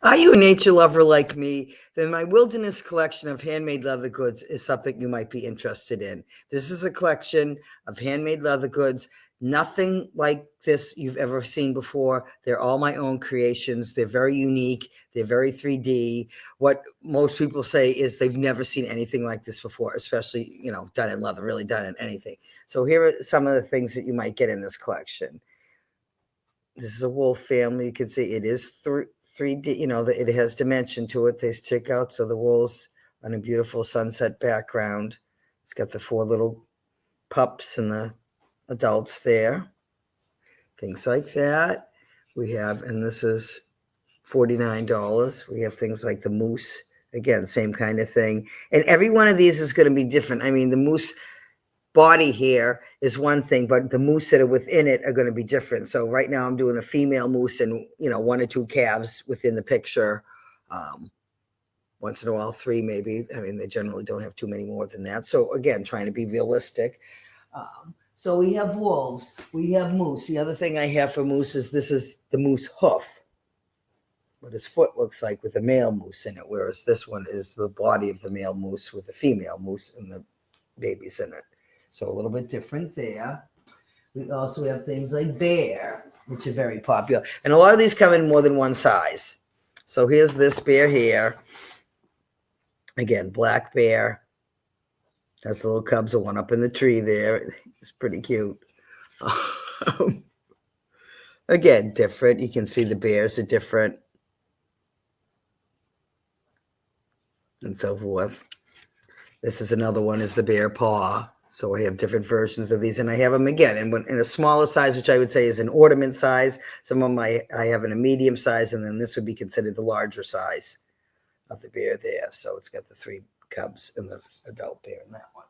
Are you a nature lover like me? Then my wilderness collection of handmade leather goods is something you might be interested in. This is a collection of handmade leather goods. Nothing like this you've ever seen before. They're all my own creations. They're very unique. They're very 3D. What most people say is they've never seen anything like this before, especially, done in leather, really done in anything. So here are some of the things that you might get in this collection. This is a wolf family. You can see it is 3D, it has dimension to it. They stick out. So the wolves on a beautiful sunset background. It's got the 4 little pups and the adults there. Things like that. We have, and this is $49. We have things like the moose. Again, same kind of thing. And every one of these is going to be different. I mean, the moose body here is one thing, but the moose that are within it are going to be different. So right now I'm doing a female moose and, 1 or 2 calves within the picture. Once in a while, 3 maybe. I mean, they generally don't have too many more than that. So again, trying to be realistic. So we have wolves, we have moose. The other thing I have for moose is this is the moose hoof, what his foot looks like with a male moose in it, whereas this one is the body of the male moose with the female moose and the babies in it. So a little bit different there. We also have things like bear, which are very popular. And a lot of these come in more than one size. So here's this bear here. Again, black bear. That's the little cubs, the one up in the tree there. It's pretty cute. Again, different. You can see the bears are different. And so forth. This is another one, is the bear paw. So I have different versions of these, and I have them again in a smaller size, which I would say is an ornament size. Some of them I have in a medium size, and then this would be considered the larger size of the bear there. So it's got the 3 cubs and the adult bear in that one.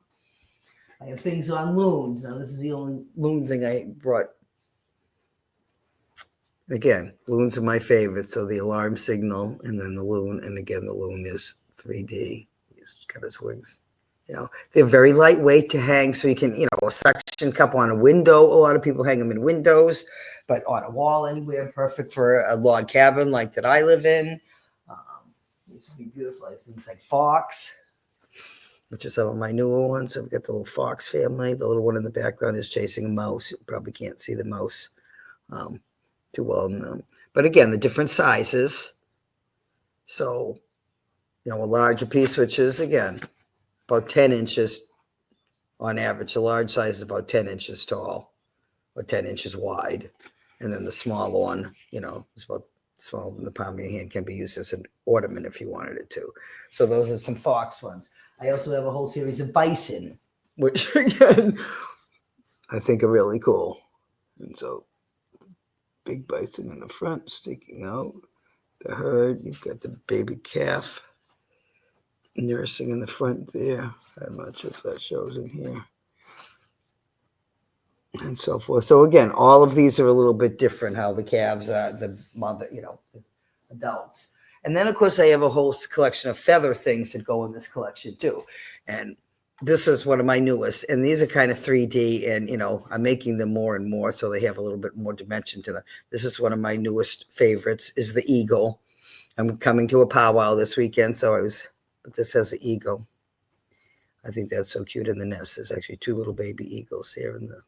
I have things on loons. Now, this is the only loon thing I brought. Again, loons are my favorite. So the alarm signal and then the loon. And again, the loon is 3D. He's got his wings. They're very lightweight to hang. So you can, a suction cup on a window. A lot of people hang them in windows, but on a wall anywhere, perfect for a log cabin like that I live in. These would be beautiful. I have things like fox, which are some of my newer ones. I've got the little fox family. The little one in the background is chasing a mouse. You probably can't see the mouse too well in them. But again, the different sizes. So, a larger piece, which is, again, about 10 inches on average. The large size is about 10 inches tall or 10 inches wide. And then the smaller one, is about smaller than the palm of your hand, can be used as an ornament if you wanted it to. So those are some fox ones. I also have a whole series of bison, which again, I think are really cool. And so big bison in the front sticking out. The herd, you've got the baby calf nursing in the front there. I'm not sure if that shows in here. And so forth. So again, all of these are a little bit different, how the calves are, the mother, the adults. And then, of course, I have a whole collection of feather things that go in this collection too. And this is one of my newest. And these are kind of 3D. And, I'm making them more and more, so they have a little bit more dimension to them. This is one of my newest favorites, is the eagle. I'm coming to a powwow this weekend, but this has the eagle. I think that's so cute in the nest. There's actually 2 little baby eagles here and the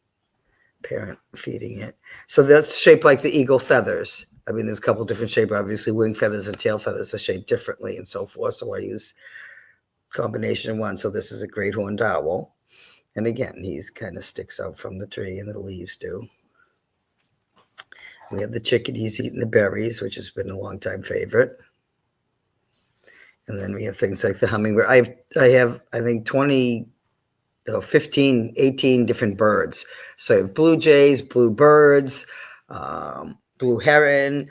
parent feeding it. So that's shaped like the eagle feathers. I mean, there's a couple different shapes. Obviously, wing feathers and tail feathers are shaped differently and so forth. So I use combination of one. So this is a great horned owl. And again, he's kind of sticks out from the tree, and the leaves do. We have the chickadees eating the berries, which has been a long time favorite. And then we have things like the hummingbird. I have, I think, 15, 18 different birds. So I have blue jays, blue birds, blue heron,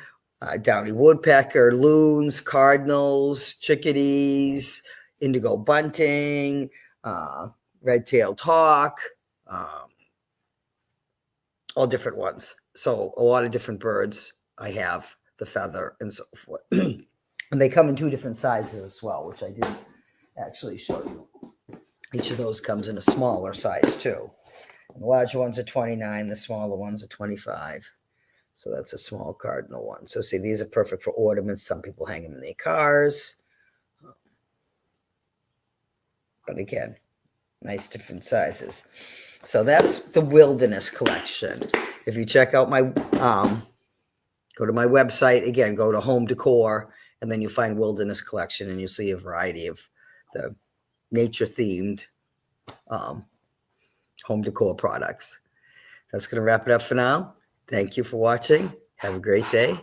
downy woodpecker, loons, cardinals, chickadees, indigo bunting, red-tailed hawk, all different ones. So a lot of different birds I have, the feather and so forth. And they come in 2 different sizes as well, which I didn't actually show you. Each of those comes in a smaller size too. And the larger ones are $29, the smaller ones are $25. So that's a small cardinal one. So see, these are perfect for ornaments. Some people hang them in their cars. But again, nice different sizes. So that's the Wilderness collection. If you check out my, go to my website, again, go to Home Decor, and then you find Wilderness collection, and you'll see a variety of the nature themed home decor products. That's going to wrap it up for now. Thank you for watching. Have a great day.